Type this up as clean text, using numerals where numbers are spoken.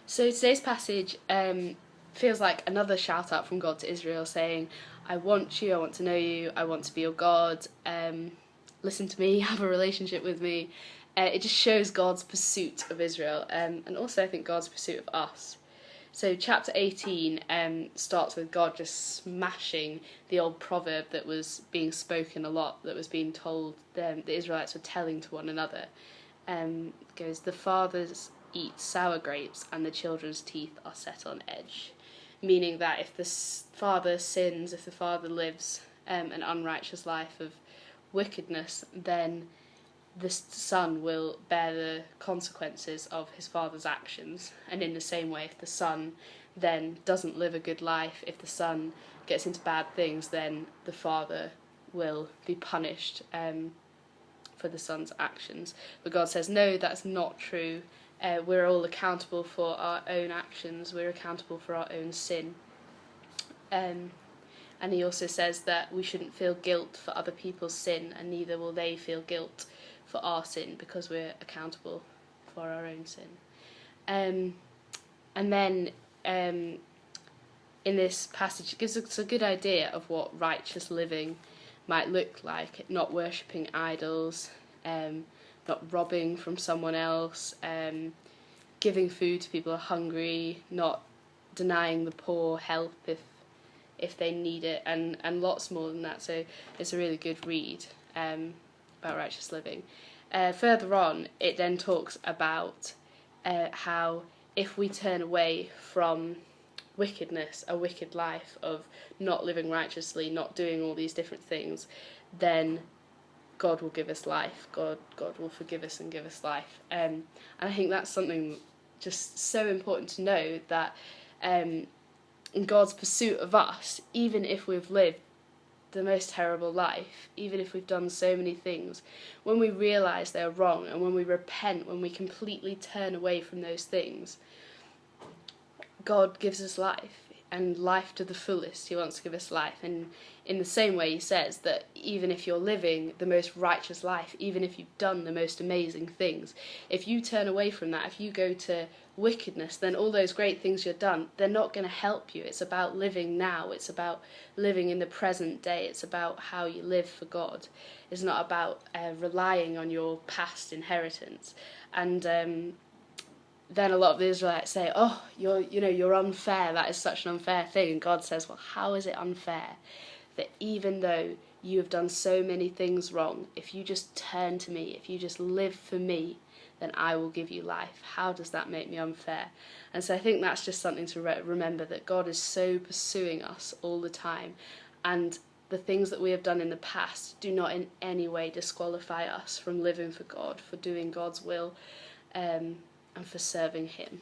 So today's passage feels like another shout out from God to Israel saying, I want you, I want to know you, I want to be your God, listen to me, have a relationship with me. It just shows God's pursuit of Israel, and also I think God's pursuit of us. So chapter 18 starts with God just smashing the old proverb that was being spoken a lot, that was being told, the Israelites were telling to one another. Goes, the fathers eat sour grapes and the children's teeth are set on edge. Meaning that if the father sins, if the father lives an unrighteous life of wickedness, then the son will bear the consequences of his father's actions. And in the same way, if the son then doesn't live a good life, if the son gets into bad things, then the father will be punished for the son's actions. But God says, no, that's not true. We're all accountable for our own actions. We're accountable for our own sin. And he also says that we shouldn't feel guilt for other people's sin, and neither will they feel guilt for our sin, because we're accountable for our own sin. And then in this passage, it gives us a good idea of what righteous living might look like. Not worshipping idols, not robbing from someone else, giving food to people who are hungry, not denying the poor help if they need it, and lots more than that. So it's a really good read about righteous living. Further on, it then talks about how if we turn away from wickedness, a wicked life of not living righteously, not doing all these different things, then God will give us life. God will forgive us and give us life. And I think that's something just so important to know, that in God's pursuit of us, even if we've lived the most terrible life, even if we've done so many things, when we realise they're wrong and when we repent, when we completely turn away from those things, God gives us life, and life to the fullest. He wants to give us life. And in the same way, he says that even if you're living the most righteous life, even if you've done the most amazing things, if you turn away from that, if you go to wickedness, then all those great things you've done, they're not going to help you. It's about living now. It's about living in the present day. It's about how you live for God. It's not about relying on your past inheritance. And then a lot of the Israelites say, oh, you're unfair, that is such an unfair thing. And God says, well, how is it unfair that even though you have done so many things wrong, if you just turn to me, if you just live for me, then I will give you life? How does that make me unfair? And so I think that's just something to remember, that God is so pursuing us all the time, and the things that we have done in the past do not in any way disqualify us from living for God, for doing God's will, and for serving him.